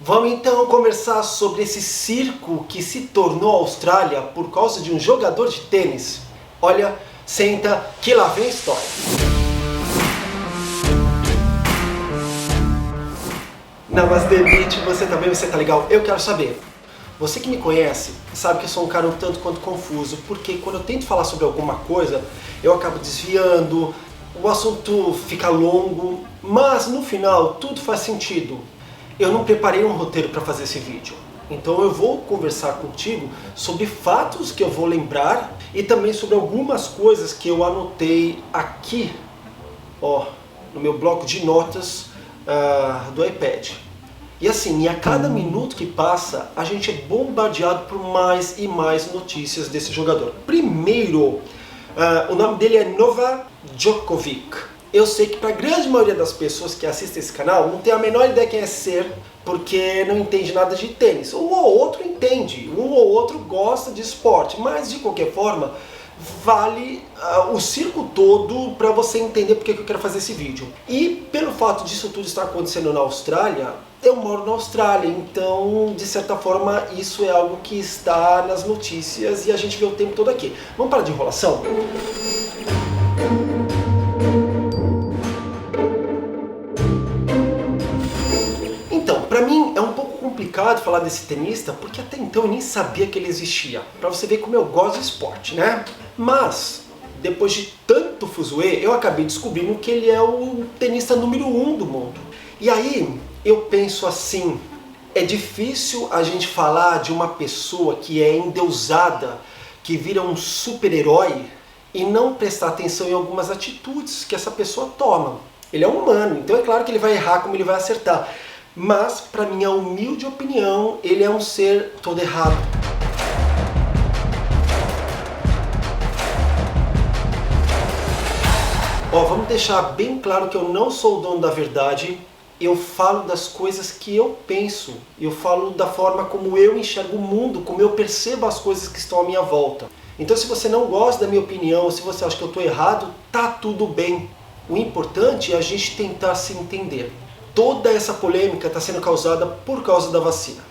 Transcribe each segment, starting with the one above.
Vamos então conversar sobre esse circo que se tornou a Austrália por causa de um jogador de tênis. Olha, senta que lá vem a história. Namastê, Beach, você tá bem? Você tá legal? Eu quero saber. Você que me conhece sabe que eu sou um cara um tanto quanto confuso, porque quando eu tento falar sobre alguma coisa, eu acabo desviando, o assunto fica longo, mas no final tudo faz sentido. Eu não preparei um roteiro para fazer esse vídeo, então eu vou conversar contigo sobre fatos que eu vou lembrar e também sobre algumas coisas que eu anotei aqui, ó, no meu bloco de notas do iPad. E assim, a cada minuto que passa, a gente é bombardeado por mais e mais notícias desse jogador. Primeiro, o nome dele é Novak Djokovic. Eu sei que para a grande maioria das pessoas que assistem esse canal não tem a menor ideia quem é ser, porque não entende nada de tênis. Um ou outro entende, um ou outro gosta de esporte, mas de qualquer forma vale o circo todo para você entender porque que eu quero fazer esse vídeo. E pelo fato disso tudo estar acontecendo na Austrália, eu moro na Austrália, então de certa forma isso é algo que está nas notícias e a gente vê o tempo todo aqui. Vamos parar de enrolação? Então, pra mim é um pouco complicado falar desse tenista, porque até então eu nem sabia que ele existia. Pra você ver como eu gosto de esporte, né? Mas, depois de tanto fuzuê, eu acabei descobrindo que ele é o tenista número 1 do mundo. E aí, eu penso assim, é difícil a gente falar de uma pessoa que é endeusada, que vira um super-herói, e não prestar atenção em algumas atitudes que essa pessoa toma. Ele é humano, então é claro que ele vai errar como ele vai acertar. Mas, para minha humilde opinião, ele é um ser todo errado. Ó, vamos deixar bem claro que eu não sou o dono da verdade. Eu falo das coisas que eu penso. Eu falo da forma como eu enxergo o mundo, como eu percebo as coisas que estão à minha volta. Então, se você não gosta da minha opinião, ou se você acha que eu estou errado, tá tudo bem. O importante é a gente tentar se entender. Toda essa polêmica está sendo causada por causa da vacina.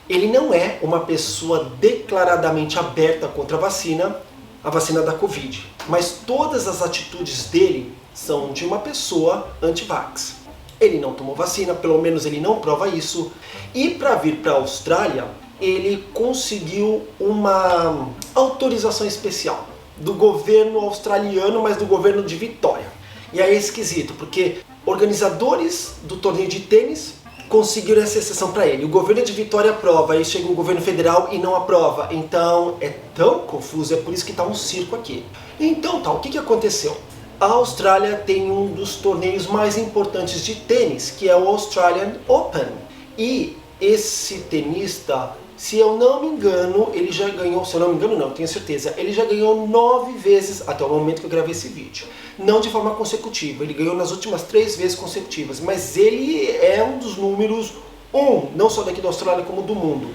Ele não é uma pessoa declaradamente aberta contra a vacina da Covid. Mas todas as atitudes dele são de uma pessoa anti-vax. Ele não tomou vacina, pelo menos ele não prova isso. E para vir para a Austrália, ele conseguiu uma autorização especial do governo australiano, mas do governo de Vitória. E aí é esquisito, porque organizadores do torneio de tênis conseguiram essa exceção para ele. O governo de Vitória aprova, aí chega o governo federal e não aprova. Então é tão confuso, é por isso que está um circo aqui. Então tá, o que aconteceu? A Austrália tem um dos torneios mais importantes de tênis, que é o Australian Open. E esse tenista, se eu não me engano, ele já ganhou, se eu não me engano não, tenho certeza, ele já ganhou 9 vezes até o momento que eu gravei esse vídeo. Não de forma consecutiva, ele ganhou nas últimas 3 vezes consecutivas, mas ele é um dos números 1, não só daqui da Austrália como do mundo.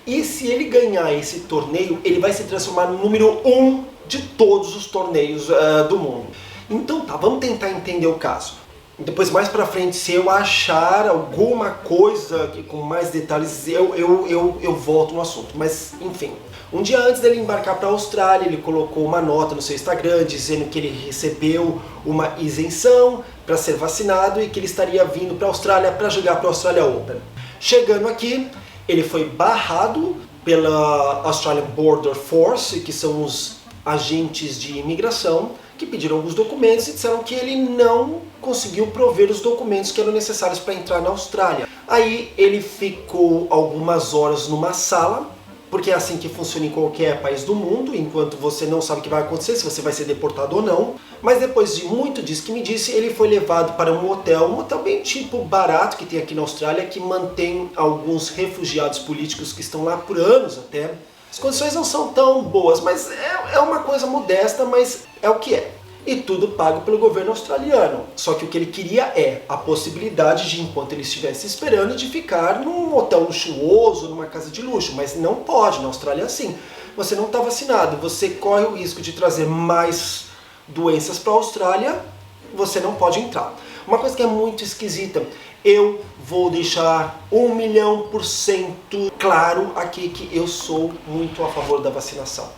E se ele ganhar esse torneio, ele vai se transformar no número 1 de todos os torneios do mundo. Então tá, vamos tentar entender o caso. Depois, mais pra frente, se eu achar alguma coisa com mais detalhes, eu volto no assunto. Mas, enfim. Um dia antes dele embarcar para a Austrália, ele colocou uma nota no seu Instagram dizendo que ele recebeu uma isenção para ser vacinado e que ele estaria vindo para a Austrália para jogar para o Australia Open. Chegando aqui, ele foi barrado pela Australian Border Force, que são os agentes de imigração, que pediram alguns documentos e disseram que ele não conseguiu prover os documentos que eram necessários para entrar na Austrália. Aí ele ficou algumas horas numa sala, porque é assim que funciona em qualquer país do mundo, enquanto você não sabe o que vai acontecer, se você vai ser deportado ou não. Mas depois de muito disso que me disse, ele foi levado para um hotel bem tipo barato que tem aqui na Austrália, que mantém alguns refugiados políticos que estão lá por anos até. As condições não são tão boas, mas é uma coisa modesta, mas é o que é. E tudo pago pelo governo australiano. Só que o que ele queria é a possibilidade de, enquanto ele estivesse esperando, de ficar num hotel luxuoso, numa casa de luxo. Mas não pode, na Austrália é assim. Você não está vacinado, você corre o risco de trazer mais doenças para a Austrália, você não pode entrar. Uma coisa que é muito esquisita Eu vou deixar 1.000.000% claro aqui que eu sou muito a favor da vacinação.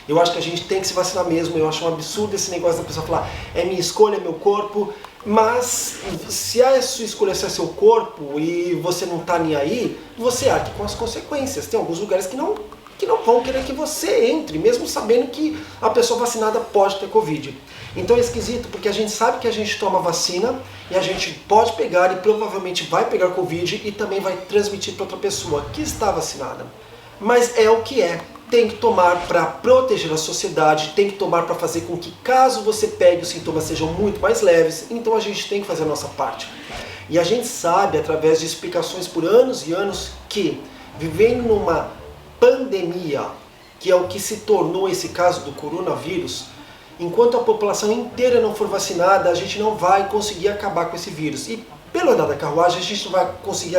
Eu acho que a gente tem que se vacinar mesmo. Eu acho um absurdo esse negócio da pessoa falar é minha escolha, é meu corpo. Mas se a sua escolha é seu corpo e você não tá nem aí, você arque com as consequências. Tem alguns lugares que não vão querer que você entre, mesmo sabendo que a pessoa vacinada pode ter Covid. Então é esquisito, porque a gente sabe que a gente toma vacina e a gente pode pegar e provavelmente vai pegar Covid e também vai transmitir para outra pessoa que está vacinada. Mas é o que é. Tem que tomar para proteger a sociedade, tem que tomar para fazer com que, caso você pegue, os sintomas sejam muito mais leves. Então a gente tem que fazer a nossa parte. E a gente sabe, através de explicações por anos e anos, que vivendo numa pandemia, que é o que se tornou esse caso do coronavírus, enquanto a população inteira não for vacinada, a gente não vai conseguir acabar com esse vírus. E pelo andar da carruagem, a gente não vai conseguir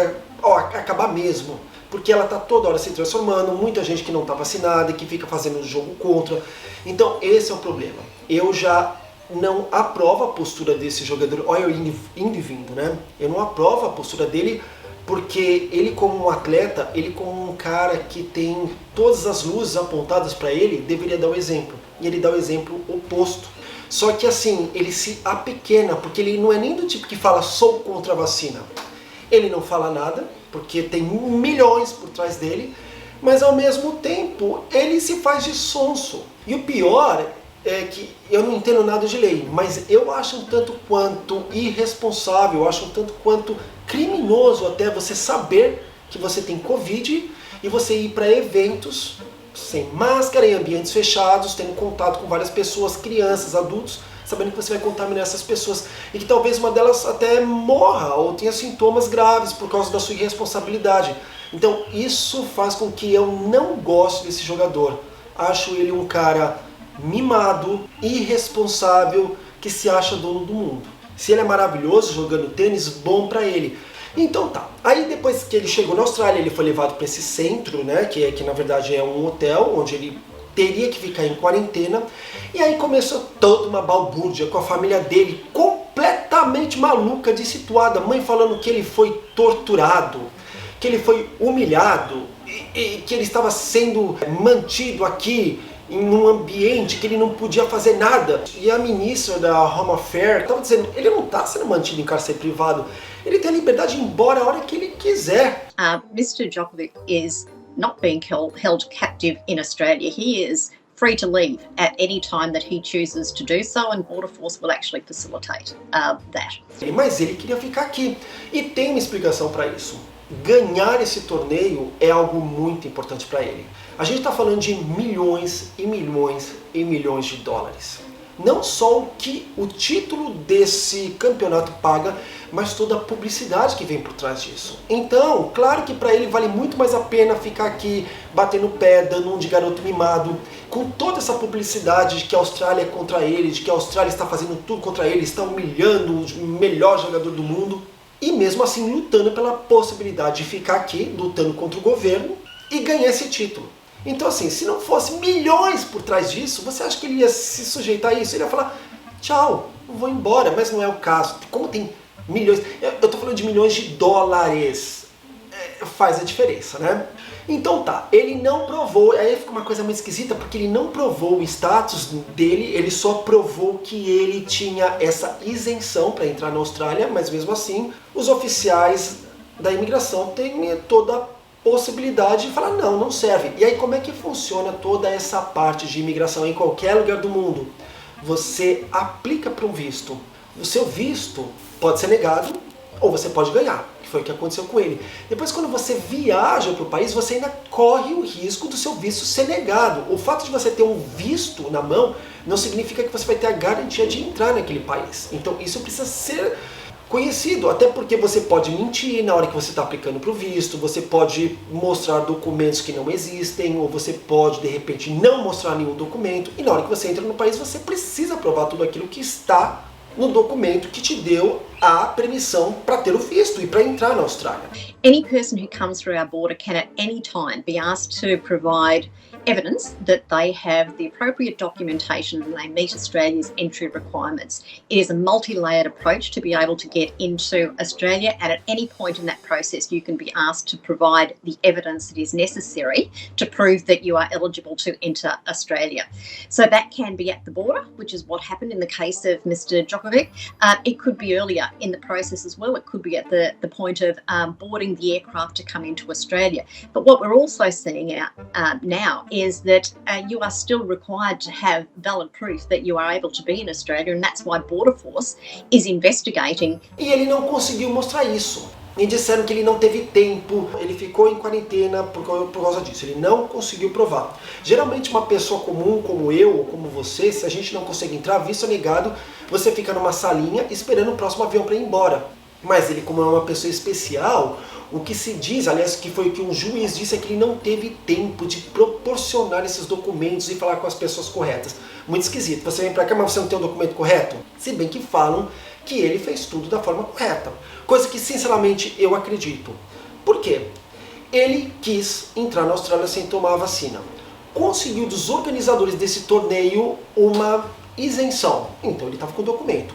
acabar mesmo. Porque ela está toda hora se transformando, muita gente que não está vacinada e que fica fazendo jogo contra. Então esse é o problema. Eu já não aprovo a postura desse jogador. Olha eu indo e vindo, né? Eu não aprovo a postura dele porque ele como um atleta, ele como um cara que tem todas as luzes apontadas para ele, deveria dar o exemplo. E ele dá o exemplo oposto. Só que assim, ele se apequena, porque ele não é nem do tipo que fala sou contra a vacina. Ele não fala nada, porque tem milhões por trás dele, mas ao mesmo tempo ele se faz de sonso. E o pior é que eu não entendo nada de lei, mas eu acho um tanto quanto irresponsável, eu acho um tanto quanto criminoso até você saber que você tem Covid e você ir para eventos sem máscara, em ambientes fechados, tendo contato com várias pessoas, crianças, adultos, sabendo que você vai contaminar essas pessoas e que talvez uma delas até morra ou tenha sintomas graves por causa da sua irresponsabilidade. Então isso faz com que eu não goste desse jogador. Acho ele um cara mimado, irresponsável, que se acha dono do mundo. Se ele é maravilhoso jogando tênis, bom pra ele. Então tá. Aí depois que ele chegou na Austrália, ele foi levado para esse centro, né, que na verdade é um hotel onde ele teria que ficar em quarentena. E aí começou toda uma balbúrdia com a família dele, completamente maluca de situada. A mãe falando que ele foi torturado, que ele foi humilhado, e que ele estava sendo mantido aqui em um ambiente que ele não podia fazer nada. E a ministra da Home Affairs estava dizendo, ele não está sendo mantido em cárcere privado, ele tem a liberdade de ir embora a hora que ele quiser. Mr. Djokovic is not being held captive in Australia. He is free to leave at any time that he chooses to do so, and Border Force will actually facilitate that. Mas ele queria ficar aqui. E tem uma explicação para isso. Ganhar esse torneio é algo muito importante para ele. A gente está falando de milhões e milhões e milhões de dólares. Não só o que o título desse campeonato paga, mas toda a publicidade que vem por trás disso. Então, claro que para ele vale muito mais a pena ficar aqui batendo pé, dando um de garoto mimado, com toda essa publicidade de que a Austrália é contra ele, de que a Austrália está fazendo tudo contra ele, está humilhando o melhor jogador do mundo, e mesmo assim lutando pela possibilidade de ficar aqui, lutando contra o governo e ganhar esse título. Então assim, se não fosse milhões por trás disso, você acha que ele ia se sujeitar a isso? Ele ia falar, tchau, vou embora, mas não é o caso. Como tem milhões, eu tô falando de milhões de dólares, faz a diferença, né? Então tá, ele não provou, aí fica uma coisa muito esquisita, porque ele não provou o status dele, ele só provou que ele tinha essa isenção para entrar na Austrália, mas mesmo assim, os oficiais da imigração têm toda a possibilidade de falar não, não serve. E aí como é que funciona toda essa parte de imigração em qualquer lugar do mundo? Você aplica para um visto. O seu visto pode ser negado ou você pode ganhar, que foi o que aconteceu com ele. Depois quando você viaja para o país, você ainda corre o risco do seu visto ser negado. O fato de você ter um visto na mão não significa que você vai ter a garantia de entrar naquele país. Então isso precisa ser conhecido, até porque você pode mentir na hora que você está aplicando para o visto, você pode mostrar documentos que não existem, ou você pode de repente não mostrar nenhum documento, e na hora que você entra no país você precisa provar tudo aquilo que está no documento que te deu a permissão para ter o visto e para entrar na Austrália. Any person who comes through our border can at any time be asked to provide evidence that they have the appropriate documentation and they meet Australia's entry requirements. It is a multi-layered approach to be able to get into Australia, and at any point in that process you can be asked to provide the evidence that is necessary to prove that you are eligible to enter Australia. So that can be at the border, which is what happened in the case of Mr Djokovic. It could be earlier in the process as well. It could be at the point of boarding the aircraft to come into Australia. But what we're also seeing out now is that you are still required to have valid proof that you are able to be in Australia, and that's why Border Force is investigating. E ele não conseguiu mostrar isso. Me disseram que ele não teve tempo, ele ficou em quarentena por causa disso, ele não conseguiu provar. Geralmente uma pessoa comum como eu ou como você, se a gente não consegue entrar, visto negado, você fica numa salinha esperando o próximo avião para ir embora. Mas ele, como é uma pessoa especial, o que se diz, aliás, que foi o que um juiz disse, é que ele não teve tempo de proporcionar esses documentos e falar com as pessoas corretas. Muito esquisito. Você vem pra cá, mas você não tem o documento correto? Se bem que falam que ele fez tudo da forma correta. Coisa que, sinceramente, eu acredito. Por quê? Ele quis entrar na Austrália sem tomar a vacina. Conseguiu dos organizadores desse torneio uma isenção. Então ele estava com o documento.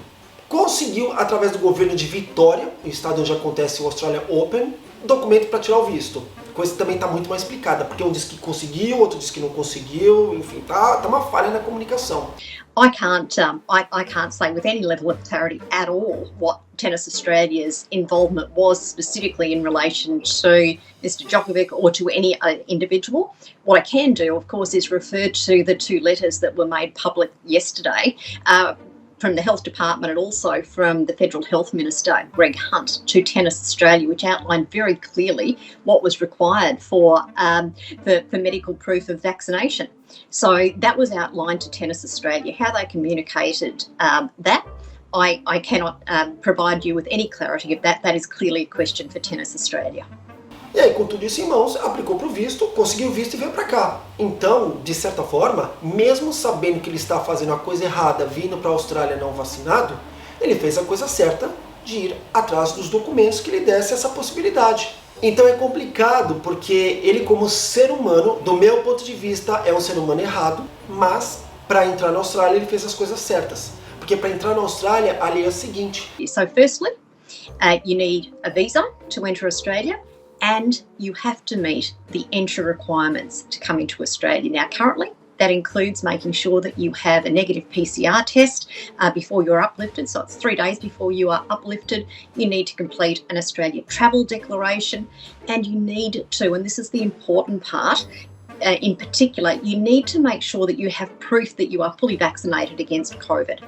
Conseguiu, através do governo de Vitória, o estado onde acontece o Australia Open, documento para tirar o visto. Coisa que também está muito mais explicada, porque um diz que conseguiu, outro diz que não conseguiu, enfim, tá uma falha na comunicação. I can't say with any level of clarity at all what Tennis Australia's involvement was specifically in relation to Mr Djokovic or to any individual. What I can do, of course, is refer to the two letters that were made public yesterday from the Health Department and also from the Federal Health Minister, Greg Hunt, to Tennis Australia, which outlined very clearly what was required for medical proof of vaccination. So that was outlined to Tennis Australia. How they communicated that, I cannot provide you with any clarity of that. That is clearly a question for Tennis Australia. E aí, com tudo isso em mãos, aplicou para o visto, conseguiu o visto e veio para cá. Então, de certa forma, mesmo sabendo que ele está fazendo a coisa errada, vindo para a Austrália não vacinado, ele fez a coisa certa de ir atrás dos documentos que lhe desse essa possibilidade. Então é complicado, porque ele, como ser humano, do meu ponto de vista, é um ser humano errado, mas para entrar na Austrália ele fez as coisas certas. Porque para entrar na Austrália, a lei é a seguinte. So firstly, you need a visa to enter Australia. And you have to meet the entry requirements to come into Australia. Now, currently, that includes making sure that you have a negative PCR test before you're uplifted. So it's 3 days before you are uplifted. You need to complete an Australia travel declaration. And you need to, and this is the important part, in particular, you need to make sure that you have proof that you are fully vaccinated against COVID.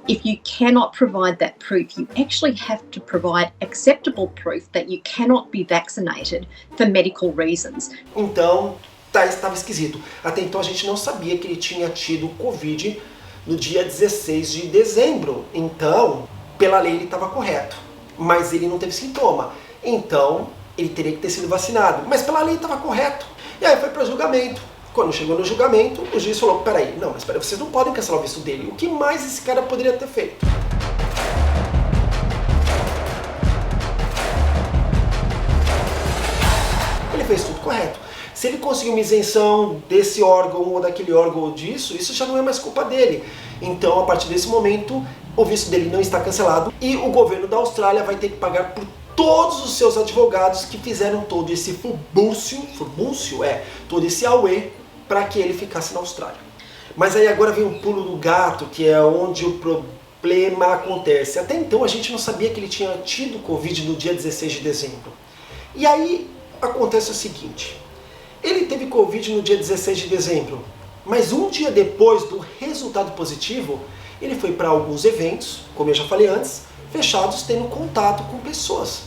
If you cannot provide that proof, you actually have to provide acceptable proof that you cannot be vaccinated for medical reasons. Então, estava esquisito. Até então a gente não sabia que ele tinha tido Covid no dia 16 de dezembro. Então, pela lei ele estava correto. Mas ele não teve sintoma. Então, ele teria que ter sido vacinado. Mas pela lei estava correto. E aí foi para julgamento. Quando chegou no julgamento, o juiz falou, peraí, vocês não podem cancelar o visto dele. O que mais esse cara poderia ter feito? Ele fez tudo correto. Se ele conseguiu uma isenção desse órgão ou daquele órgão ou disso, isso já não é mais culpa dele. Então, a partir desse momento, o visto dele não está cancelado e o governo da Austrália vai ter que pagar por todos os seus advogados que fizeram todo esse todo esse auê para que ele ficasse na Austrália. Mas aí agora vem um pulo do gato, que é onde o problema acontece. Até então a gente não sabia que ele tinha tido Covid no dia 16 de dezembro. E aí acontece o seguinte, ele teve Covid no dia 16 de dezembro, mas um dia depois do resultado positivo, ele foi para alguns eventos, como eu já falei antes, fechados, tendo contato com pessoas.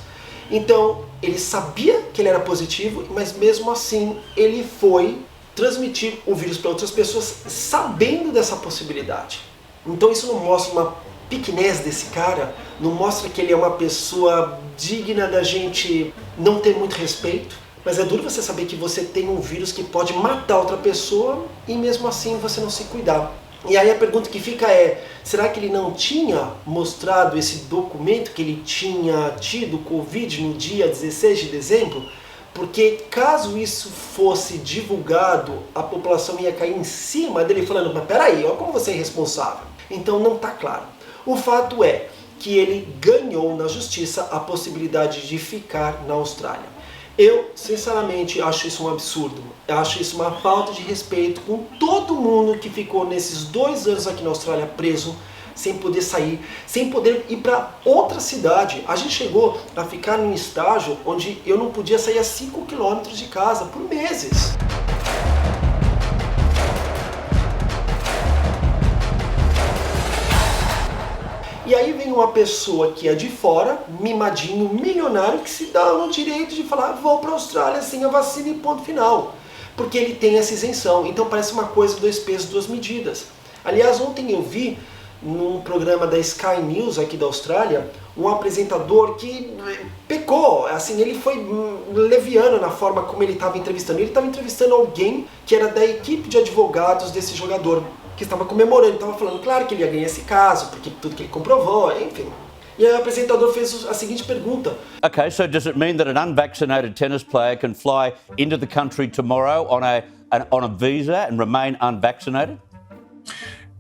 Então, ele sabia que ele era positivo, mas mesmo assim, ele foi transmitir o vírus para outras pessoas sabendo dessa possibilidade. Então isso não mostra uma pequenez desse cara, não mostra que ele é uma pessoa digna da gente não ter muito respeito, mas é duro você saber que você tem um vírus que pode matar outra pessoa e mesmo assim você não se cuidar. E aí a pergunta que fica é, será que ele não tinha mostrado esse documento que ele tinha tido Covid no dia 16 de dezembro Porque caso isso fosse divulgado, a população ia cair em cima dele falando, mas peraí, olha como você é irresponsável. Então não está claro. O fato é que ele ganhou na justiça a possibilidade de ficar na Austrália. Eu, sinceramente, acho isso um absurdo. Eu acho isso uma falta de respeito com todo mundo que ficou nesses 2 anos aqui na Austrália preso, sem poder sair, sem poder ir para outra cidade. A gente chegou a ficar num estágio onde eu não podia sair a 5 quilômetros de casa por meses. E aí vem uma pessoa que é de fora, mimadinho, milionário, que se dá no direito de falar, vou para a Austrália sem a vacina e ponto final. Porque ele tem essa isenção. Então parece uma coisa 2 pesos, 2 medidas. Aliás, ontem eu vi num programa da Sky News aqui da Austrália, um apresentador que pecou, assim, ele foi leviano na forma como ele estava entrevistando. Ele estava entrevistando alguém que era da equipe de advogados desse jogador, que estava comemorando, estava falando, claro que ele ia ganhar esse caso, porque tudo que ele comprovou, enfim. E aí o apresentador fez a seguinte pergunta. Okay, so does it mean that an unvaccinated tennis player can fly into the country tomorrow on a visa and remain unvaccinated?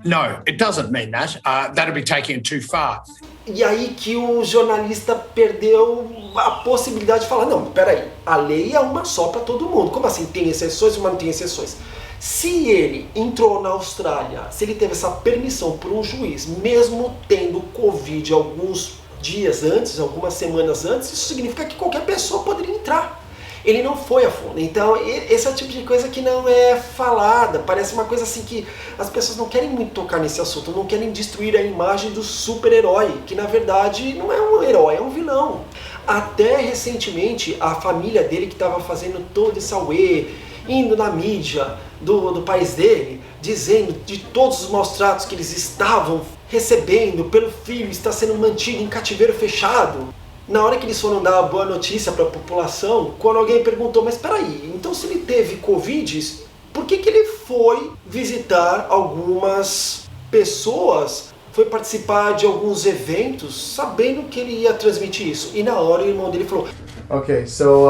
No, it doesn't mean that. That'd be taking it too far. E aí que o jornalista perdeu a possibilidade de falar, não, peraí, a lei é uma só para todo mundo. Como assim tem exceções, mas não tem exceções? Se ele entrou na Austrália, se ele teve essa permissão por um juiz, mesmo tendo Covid alguns dias antes, algumas semanas antes, isso significa que qualquer pessoa poderia entrar. Ele não foi a fundo. Então, esse é o tipo de coisa que não é falada. Parece uma coisa assim que as pessoas não querem muito tocar nesse assunto, não querem destruir a imagem do super-herói, que na verdade não é um herói, é um vilão. Até recentemente, a família dele que estava fazendo todo esse auê, indo na mídia do país dele, dizendo de todos os maus tratos que eles estavam recebendo pelo filho estar sendo mantido em cativeiro fechado. Na hora que eles foram dar a boa notícia para a população, quando alguém perguntou, mas peraí, então se ele teve Covid, por que ele foi visitar algumas pessoas, foi participar de alguns eventos, sabendo que ele ia transmitir isso? E na hora o irmão dele falou, Okay, so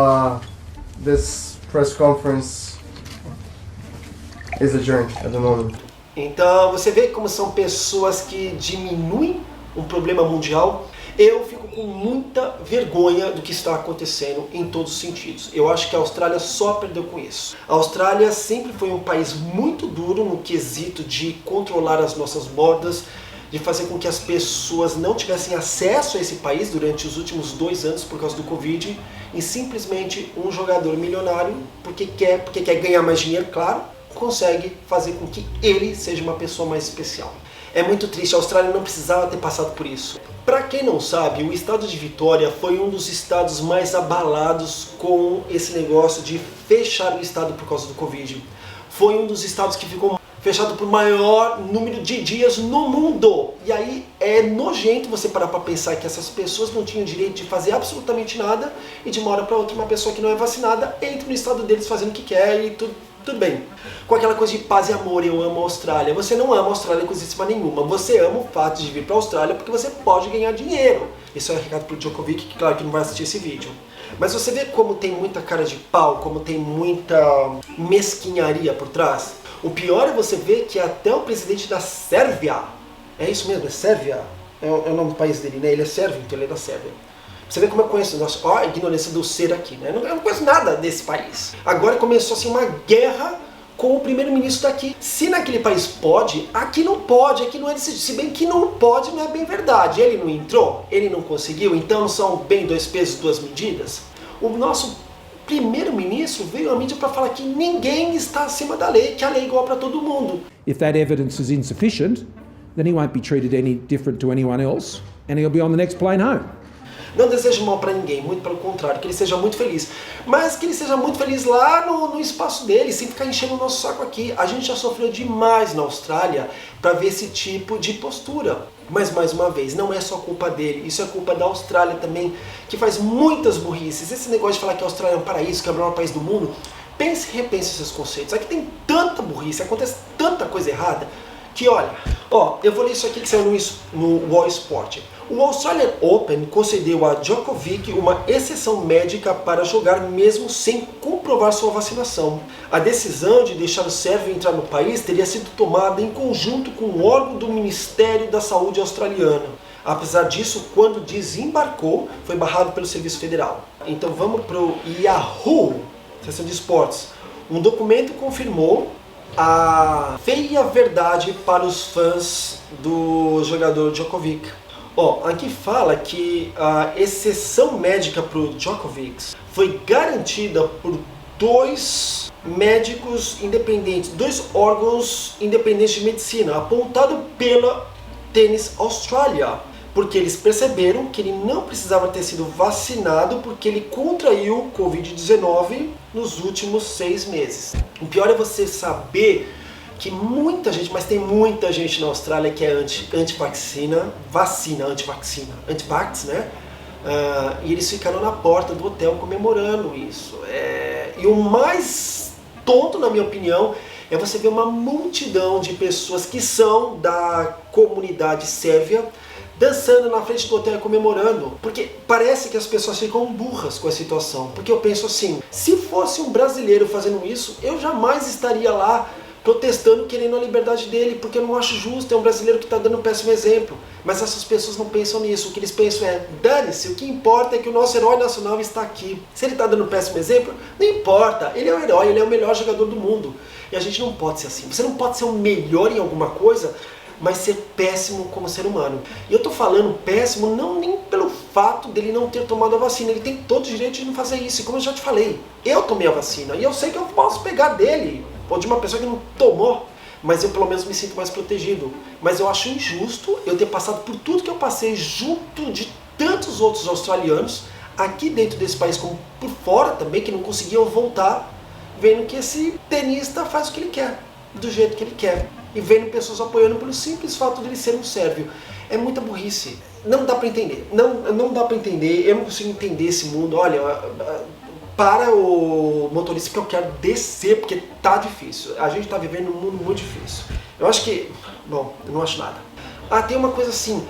this press conference is adjourned at the moment. Então você vê como são pessoas que diminuem um problema mundial. Eu fico com muita vergonha do que está acontecendo em todos os sentidos. Eu acho que a Austrália só perdeu com isso. A Austrália sempre foi um país muito duro no quesito de controlar as nossas bordas, de fazer com que as pessoas não tivessem acesso a esse país durante os últimos 2 anos por causa do Covid, e simplesmente um jogador milionário, porque quer ganhar mais dinheiro, claro, consegue fazer com que ele seja uma pessoa mais especial. É muito triste, a Austrália não precisava ter passado por isso. Para quem não sabe, o estado de Vitória foi um dos estados mais abalados com esse negócio de fechar o estado por causa do Covid. Foi um dos estados que ficou fechado por maior número de dias no mundo. E aí é nojento você parar para pensar que essas pessoas não tinham direito de fazer absolutamente nada e de uma hora para outra uma pessoa que não é vacinada entra no estado deles fazendo o que quer e tudo bem. Com aquela coisa de paz e amor, eu amo a Austrália. Você não ama a Austrália coisíssima nenhuma. Você ama o fato de vir para a Austrália porque você pode ganhar dinheiro. Isso é um recado pro Djokovic, que claro que não vai assistir esse vídeo. Mas você vê como tem muita cara de pau, como tem muita mesquinharia por trás. O pior é você ver que até o presidente da Sérvia, é isso mesmo, é Sérvia? É o nome do país dele, né? Ele é sérvio, então ele é da Sérvia. Você vê como eu conheço, ó, a ignorância do ser aqui, né? Eu não conheço nada desse país. Agora começou assim uma guerra com o primeiro-ministro daqui. Se naquele país pode, aqui não pode, aqui não é decidido. Se bem que não pode, não é bem verdade. Ele não entrou, ele não conseguiu, então são bem 2 pesos, 2 medidas. O nosso primeiro-ministro veio à mídia para falar que ninguém está acima da lei, que a lei é igual para todo mundo. If that evidence is insufficient, then he won't be treated any different to anyone else, and he'll be on the next plane home. Não desejo mal para ninguém, muito pelo contrário, que ele seja muito feliz. Mas que ele seja muito feliz lá no espaço dele, sem ficar enchendo o nosso saco aqui. A gente já sofreu demais na Austrália para ver esse tipo de postura. Mas mais uma vez, não é só culpa dele, isso é culpa da Austrália também, que faz muitas burrices. Esse negócio de falar que a Austrália é um paraíso, que é o melhor país do mundo, pense e repense esses conceitos. Aqui tem tanta burrice, acontece tanta coisa errada, que olha, eu vou ler isso aqui que saiu no Wall Sport. O Australian Open concedeu a Djokovic uma exceção médica para jogar mesmo sem comprovar sua vacinação. A decisão de deixar o sérvio entrar no país teria sido tomada em conjunto com o órgão do Ministério da Saúde australiano. Apesar disso, quando desembarcou, foi barrado pelo Serviço Federal. Então vamos para o Yahoo, seção de esportes. Um documento confirmou a feia verdade para os fãs do jogador Djokovic. Aqui fala que a exceção médica para o Djokovic foi garantida por 2 médicos independentes, 2 órgãos independentes de medicina, apontado pela Tennis Australia, porque eles perceberam que ele não precisava ter sido vacinado porque ele contraiu Covid-19 nos últimos 6 meses. O pior é você saber que muita gente, mas tem muita gente na Austrália que é anti-vacina, anti-vax, né? E eles ficaram na porta do hotel comemorando isso. E o mais tonto, na minha opinião, é você ver uma multidão de pessoas que são da comunidade sérvia dançando na frente do hotel comemorando, porque parece que as pessoas ficam burras com a situação, porque eu penso assim, se fosse um brasileiro fazendo isso, eu jamais estaria lá protestando, querendo a liberdade dele, porque eu não acho justo, é um brasileiro que está dando um péssimo exemplo. Mas essas pessoas não pensam nisso, o que eles pensam é, dane-se, o que importa é que o nosso herói nacional está aqui. Se ele está dando um péssimo exemplo, não importa, ele é o herói, ele é o melhor jogador do mundo. E a gente não pode ser assim, você não pode ser o melhor em alguma coisa, mas ser péssimo como ser humano. E eu tô falando péssimo não nem pelo fato dele não ter tomado a vacina, ele tem todo o direito de não fazer isso, e como eu já te falei, eu tomei a vacina, e eu sei que eu posso pegar dele, ou de uma pessoa que não tomou, mas eu pelo menos me sinto mais protegido. Mas eu acho injusto eu ter passado por tudo que eu passei junto de tantos outros australianos, aqui dentro desse país como por fora também, que não conseguiam voltar, vendo que esse tenista faz o que ele quer, do jeito que ele quer, e vendo pessoas apoiando pelo simples fato de ele ser um sérvio. É muita burrice, não dá pra entender, não dá pra entender, eu não consigo entender esse mundo. Olha, para o motorista que eu quero descer, porque tá difícil, a gente tá vivendo um mundo muito difícil. Eu acho que, bom, eu não acho nada. Tem uma coisa assim,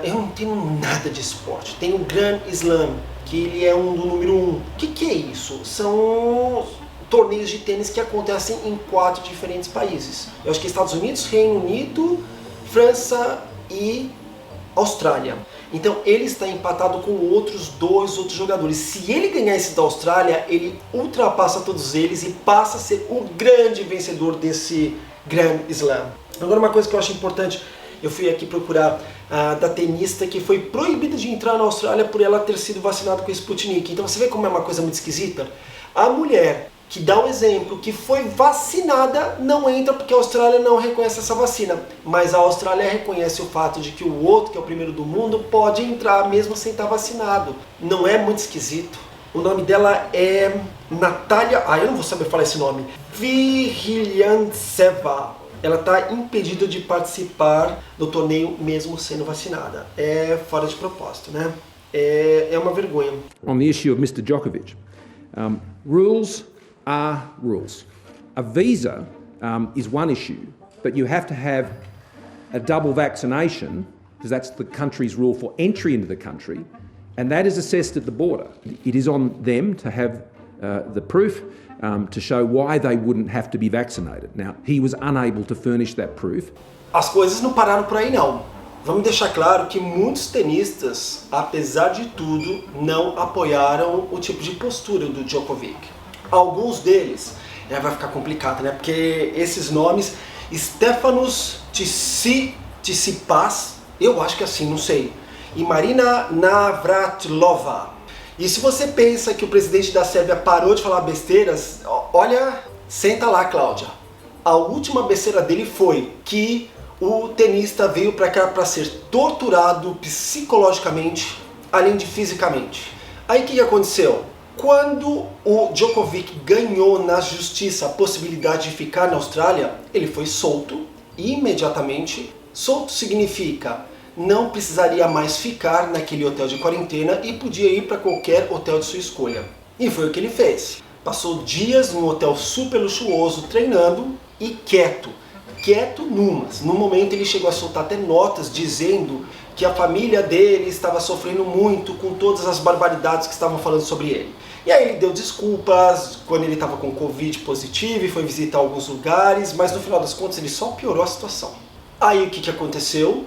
eu não tenho nada de esporte, tem o Grand Slam, que ele é do número 1. O que é isso? São torneios de tênis que acontecem em 4 diferentes países. Eu acho que Estados Unidos, Reino Unido, França e Austrália. Então ele está empatado com outros 2 outros jogadores. Se ele ganhar esse da Austrália, ele ultrapassa todos eles e passa a ser o grande vencedor desse Grand Slam. Agora uma coisa que eu acho importante, eu fui aqui procurar da tenista que foi proibida de entrar na Austrália por ela ter sido vacinada com Sputnik. Então você vê como é uma coisa muito esquisita? A mulher que dá um exemplo, que foi vacinada, não entra porque a Austrália não reconhece essa vacina. Mas a Austrália reconhece o fato de que o outro, que é o primeiro do mundo, pode entrar mesmo sem estar vacinado. Não é muito esquisito? O nome dela é Natália, eu não vou saber falar esse nome, Viriliantseva. Ela está impedida de participar do torneio mesmo sendo vacinada. É fora de propósito, né? É uma vergonha. On the issue of Mr. Djokovic, rules are rules. A visa is one issue, but you have to have a double vaccination, because that's the country's rule for entry into the country, and that is assessed at the border. It is on them to have the proof to show why they wouldn't have to be vaccinated. Now, he was unable to furnish that proof. As coisas não pararam por aí não. Vamos deixar claro que muitos tenistas, apesar de tudo, não apoiaram o tipo de postura do Djokovic. Alguns deles, vai ficar complicado, né? Porque esses nomes, Stefanos Tsitsipas, eu acho que é assim, não sei, e Marina Navratilova. E se você pensa que o presidente da Sérvia parou de falar besteiras, olha, senta lá, Cláudia. A última besteira dele foi que o tenista veio para cá para ser torturado psicologicamente, além de fisicamente. Aí o que aconteceu? Quando o Djokovic ganhou na justiça a possibilidade de ficar na Austrália, ele foi solto imediatamente. Solto significa não precisaria mais ficar naquele hotel de quarentena e podia ir para qualquer hotel de sua escolha. E foi o que ele fez. Passou dias num hotel super luxuoso treinando e quieto numas. No momento ele chegou a soltar até notas dizendo que a família dele estava sofrendo muito com todas as barbaridades que estavam falando sobre ele. E aí ele deu desculpas quando ele estava com Covid positivo e foi visitar alguns lugares, mas no final das contas ele só piorou a situação. Aí o que aconteceu?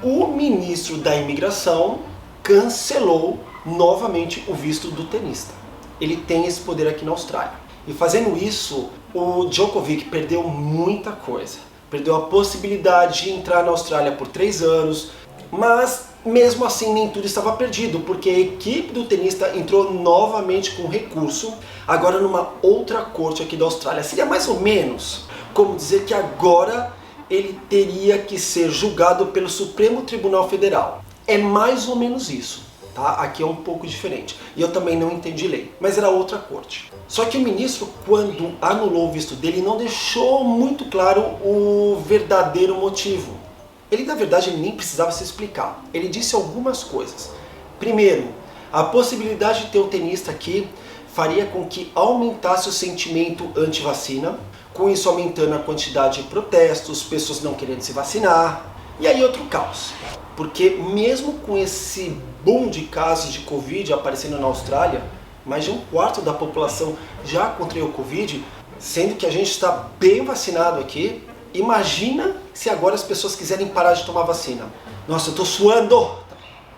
O ministro da imigração cancelou novamente o visto do tenista. Ele tem esse poder aqui na Austrália. E fazendo isso, o Djokovic perdeu muita coisa. Perdeu a possibilidade de entrar na Austrália por 3 anos, mas mesmo assim nem tudo estava perdido, porque a equipe do tenista entrou novamente com recurso, agora numa outra corte aqui da Austrália. Seria mais ou menos como dizer que agora ele teria que ser julgado pelo Supremo Tribunal Federal. É mais ou menos isso, tá? Aqui é um pouco diferente. E eu também não entendi lei, mas era outra corte. Só que o ministro, quando anulou o visto dele, não deixou muito claro o verdadeiro motivo. Ele, na verdade, ele nem precisava se explicar. Ele disse algumas coisas. Primeiro, a possibilidade de ter o tenista aqui faria com que aumentasse o sentimento anti-vacina, com isso aumentando a quantidade de protestos, pessoas não querendo se vacinar. E aí outro caos, porque mesmo com esse boom de casos de Covid aparecendo na Austrália, mais de 1/4 da população já contraiu Covid, sendo que a gente está bem vacinado aqui. Imagina se agora as pessoas quiserem parar de tomar vacina. Nossa, eu tô suando!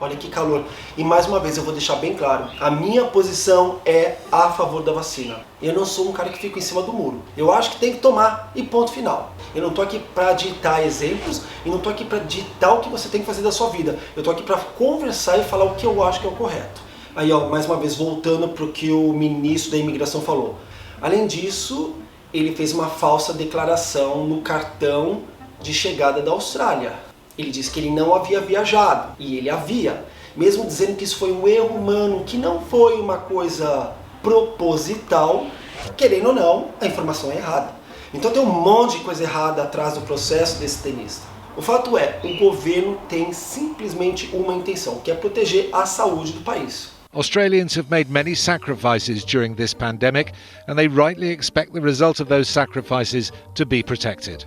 Olha que calor. E mais uma vez eu vou deixar bem claro, a minha posição é a favor da vacina. Eu não sou um cara que fica em cima do muro. Eu acho que tem que tomar e ponto final. Eu não tô aqui para ditar exemplos e não tô aqui para ditar o que você tem que fazer da sua vida. Eu tô aqui para conversar e falar o que eu acho que é o correto. Aí, ó, mais uma vez voltando para o que o ministro da imigração falou. Além disso, ele fez uma falsa declaração no cartão de chegada da Austrália. Ele disse que ele não havia viajado, e ele havia, mesmo dizendo que isso foi um erro humano, que não foi uma coisa proposital. Querendo ou não, a informação é errada. Então tem um monte de coisa errada atrás do processo desse tenista. O fato é, o governo tem simplesmente uma intenção, que é proteger a saúde do país. Australians have made many sacrifices during this pandemic, and they rightly expect the result of those sacrifices to be protected.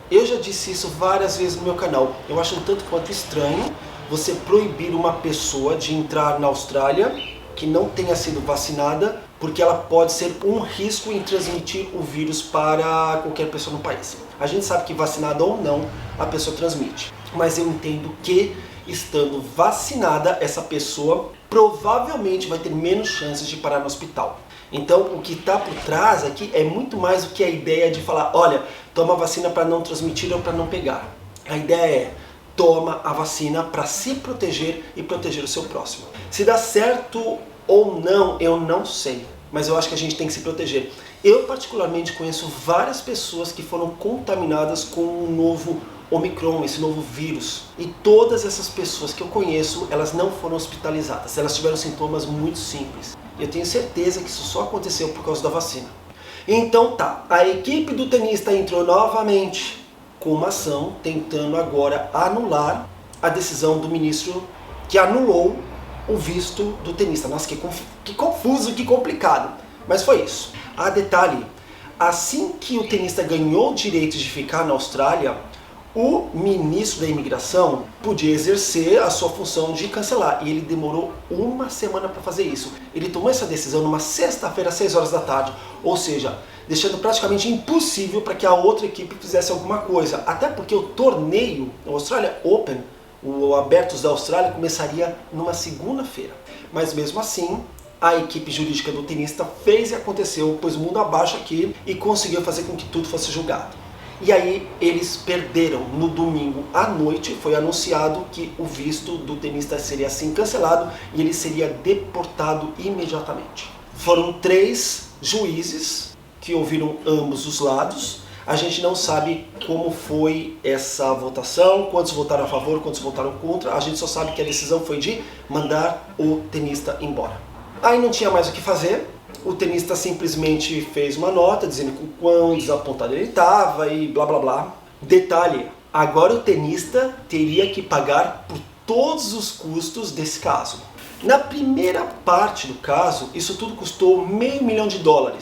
Eu já disse isso várias vezes no meu canal. Eu acho um tanto quanto estranho você proibir uma pessoa de entrar na Austrália que não tenha sido vacinada, porque ela pode ser um risco em transmitir o vírus para qualquer pessoa no país. A gente sabe que vacinada ou não, a pessoa transmite. Mas eu entendo que, estando vacinada, essa pessoa provavelmente vai ter menos chances de parar no hospital. Então, o que está por trás aqui é muito mais do que a ideia de falar, olha, toma a vacina para não transmitir ou para não pegar. A ideia é, toma a vacina para se proteger e proteger o seu próximo. Se dá certo ou não, eu não sei, mas eu acho que a gente tem que se proteger. Eu, particularmente, conheço várias pessoas que foram contaminadas com o novo Omicron, esse novo vírus. E todas essas pessoas que eu conheço, elas não foram hospitalizadas. Elas tiveram sintomas muito simples. E eu tenho certeza que isso só aconteceu por causa da vacina. Então tá, a equipe do tenista entrou novamente com uma ação tentando agora anular a decisão do ministro que anulou o visto do tenista. Nossa, que confuso, que complicado. Mas foi isso. Ah, detalhe, assim que o tenista ganhou o direito de ficar na Austrália, o ministro da imigração podia exercer a sua função de cancelar, e ele demorou uma semana para fazer isso. Ele tomou essa decisão numa sexta-feira, às 6 horas da tarde, ou seja, deixando praticamente impossível para que a outra equipe fizesse alguma coisa, até porque o torneio, o Australia Open, o Abertos da Austrália, começaria numa segunda-feira. Mas mesmo assim, a equipe jurídica do tenista fez e aconteceu, pôs o mundo abaixo aqui e conseguiu fazer com que tudo fosse julgado. E aí eles perderam. No domingo à noite foi anunciado que o visto do tenista seria assim cancelado e ele seria deportado imediatamente. Foram 3 juízes que ouviram ambos os lados. A gente não sabe como foi essa votação, quantos votaram a favor, quantos votaram contra. A gente só sabe que a decisão foi de mandar o tenista embora. Aí não tinha mais o que fazer. O tenista simplesmente fez uma nota dizendo o quão desapontado ele estava e blá blá blá. Detalhe, agora o tenista teria que pagar por todos os custos desse caso. Na primeira parte do caso, isso tudo custou $500 mil.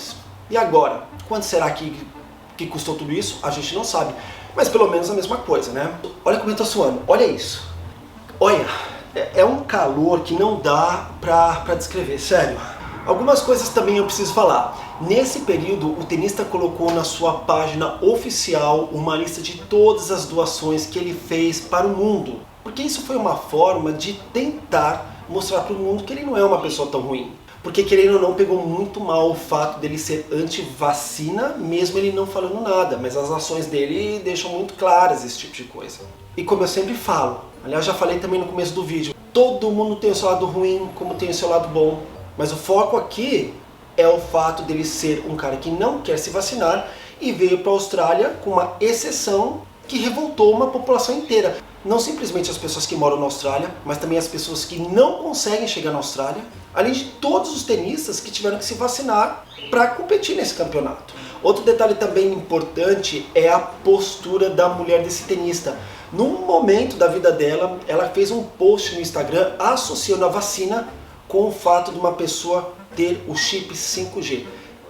E agora, quanto será que custou tudo isso? A gente não sabe, mas pelo menos a mesma coisa, né? Olha como eu tô suando, olha isso. Olha, é um calor que não dá pra descrever, sério. Algumas coisas também eu preciso falar. Nesse período, o tenista colocou na sua página oficial uma lista de todas as doações que ele fez para o mundo. Porque isso foi uma forma de tentar mostrar para o mundo que ele não é uma pessoa tão ruim. Porque, querendo ou não, pegou muito mal o fato dele ser anti-vacina, mesmo ele não falando nada. Mas as ações dele deixam muito claras esse tipo de coisa. E como eu sempre falo, aliás já falei também no começo do vídeo, todo mundo tem o seu lado ruim, como tem o seu lado bom. Mas o foco aqui é o fato dele ser um cara que não quer se vacinar e veio para a Austrália com uma exceção que revoltou uma população inteira. Não simplesmente as pessoas que moram na Austrália, mas também as pessoas que não conseguem chegar na Austrália, além de todos os tenistas que tiveram que se vacinar para competir nesse campeonato. Outro detalhe também importante é a postura da mulher desse tenista. Num momento da vida dela, ela fez um post no Instagram associando a vacina com o fato de uma pessoa ter o chip 5G.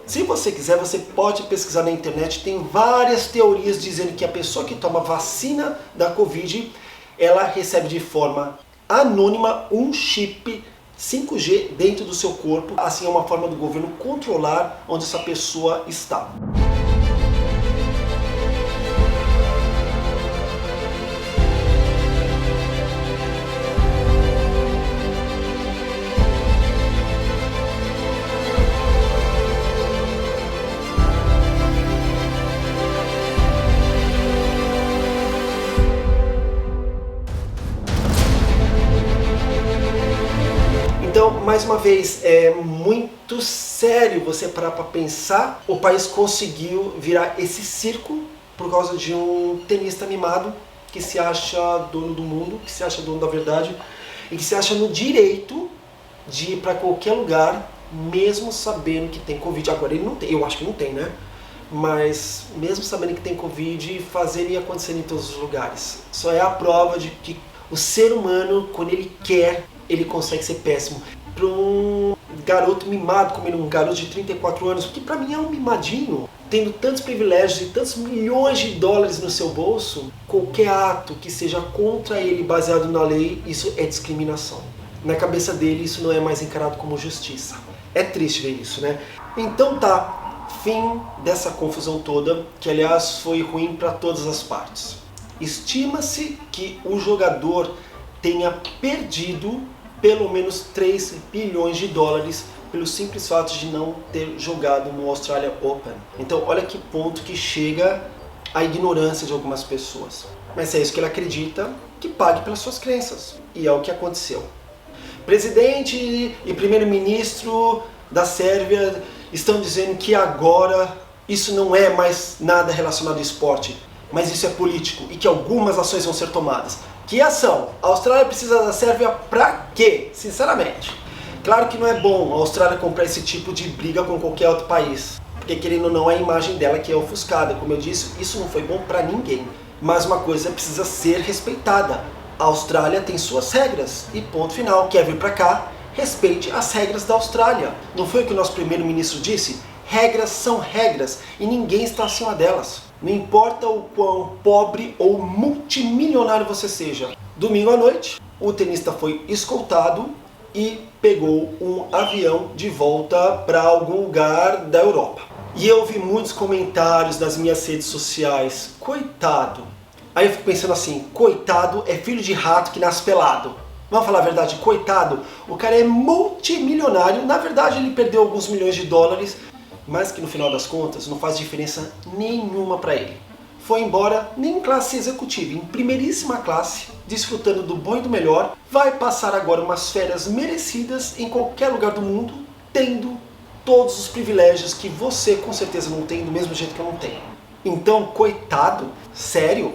Se você quiser, você pode pesquisar na internet, tem várias teorias dizendo que a pessoa que toma vacina da Covid, ela recebe de forma anônima um chip 5G dentro do seu corpo. Assim é uma forma do governo controlar onde essa pessoa está. Então, mais uma vez, é muito sério você parar para pensar. O país conseguiu virar esse circo por causa de um tenista mimado que se acha dono do mundo, que se acha dono da verdade e que se acha no direito de ir para qualquer lugar, mesmo sabendo que tem Covid. Agora ele não tem, eu acho que não tem, né? Mas mesmo sabendo que tem Covid, fazer e acontecer em todos os lugares. Só é a prova de que o ser humano, quando ele quer, ele consegue ser péssimo. Para um garoto mimado, como ele, um garoto de 34 anos, que para mim é um mimadinho, tendo tantos privilégios e tantos milhões de dólares no seu bolso, qualquer ato que seja contra ele baseado na lei, isso é discriminação. Na cabeça dele, isso não é mais encarado como justiça. É triste ver isso, né? Então tá, fim dessa confusão toda, que aliás foi ruim para todas as partes. Estima-se que o jogador tenha perdido pelo menos 3 bilhões de dólares pelo simples fato de não ter jogado no Australia Open. Então olha que ponto que chega a ignorância de algumas pessoas. Mas é isso que ele acredita, que pague pelas suas crenças. E é o que aconteceu. Presidente e primeiro-ministro da Sérvia estão dizendo que agora isso não é mais nada relacionado ao esporte, mas isso é político e que algumas ações vão ser tomadas. Que ação? A Austrália precisa da Sérvia pra quê? Sinceramente. Claro que não é bom a Austrália comprar esse tipo de briga com qualquer outro país. Porque querendo ou não, a imagem dela que é ofuscada. Como eu disse, isso não foi bom pra ninguém. Mas uma coisa precisa ser respeitada. A Austrália tem suas regras. E ponto final. Quer vir pra cá? Respeite as regras da Austrália. Não foi o que o nosso primeiro-ministro disse? Regras são regras e ninguém está acima delas. Não importa o quão pobre ou multimilionário você seja. Domingo à noite, o tenista foi escoltado e pegou um avião de volta para algum lugar da Europa. E eu vi muitos comentários nas minhas redes sociais. Coitado. Aí eu fico pensando assim, coitado é filho de rato que nasce pelado. Vamos falar a verdade, coitado, o cara é multimilionário. Na verdade ele perdeu alguns milhões de dólares, mas que no final das contas não faz diferença nenhuma para ele. Foi embora nem em classe executiva, em primeiríssima classe, desfrutando do bom e do melhor, vai passar agora umas férias merecidas em qualquer lugar do mundo, tendo todos os privilégios que você com certeza não tem, do mesmo jeito que eu não tenho. Então, coitado, sério?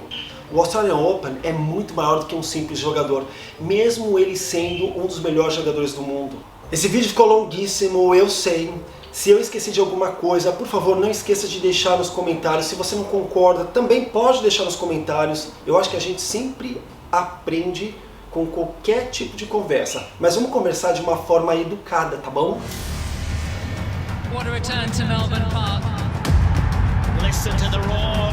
O Australian Open é muito maior do que um simples jogador, mesmo ele sendo um dos melhores jogadores do mundo. Esse vídeo ficou longuíssimo, eu sei. Se eu esqueci de alguma coisa, por favor, não esqueça de deixar nos comentários. Se você não concorda, também pode deixar nos comentários. Eu acho que a gente sempre aprende com qualquer tipo de conversa. Mas vamos conversar de uma forma educada, tá bom? What a return to Melbourne Park. Listen to the roar.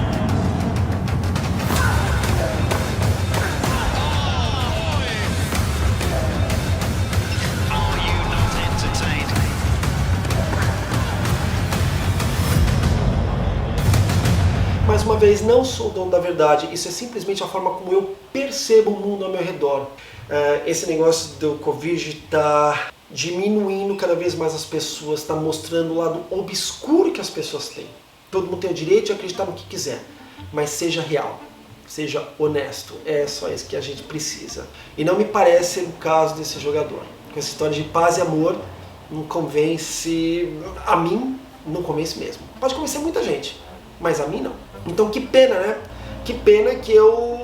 mais uma vez, não sou o dono da verdade, isso é simplesmente a forma como eu percebo o mundo ao meu redor. Esse negócio do Covid está diminuindo cada vez mais as pessoas, está mostrando o lado obscuro que as pessoas têm. Todo mundo tem o direito de acreditar no que quiser, mas seja real, seja honesto, é só isso que a gente precisa. E não me parece ser o caso desse jogador. Com essa história de paz e amor, não convence, a mim não convence mesmo. Pode convencer muita gente, mas a mim não. Então que pena, né? Que pena que eu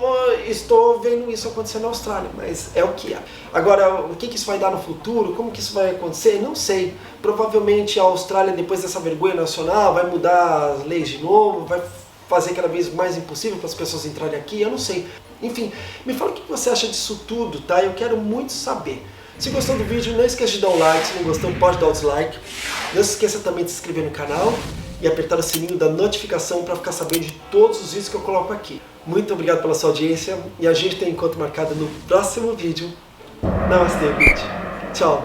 estou vendo isso acontecer na Austrália, mas é o que é. Agora, o que isso vai dar no futuro? Como que isso vai acontecer? Não sei. Provavelmente a Austrália, depois dessa vergonha nacional, vai mudar as leis de novo, vai fazer cada vez mais impossível para as pessoas entrarem aqui, eu não sei. Enfim, me fala o que você acha disso tudo, tá? Eu quero muito saber. Se gostou do vídeo, não esqueça de dar um like, se não gostou pode dar o dislike. Não se esqueça também de se inscrever no canal e apertar o sininho da notificação para ficar sabendo de todos os vídeos que eu coloco aqui. Muito obrigado pela sua audiência e a gente tem encontro marcado no próximo vídeo. Namastê, gente. Tchau.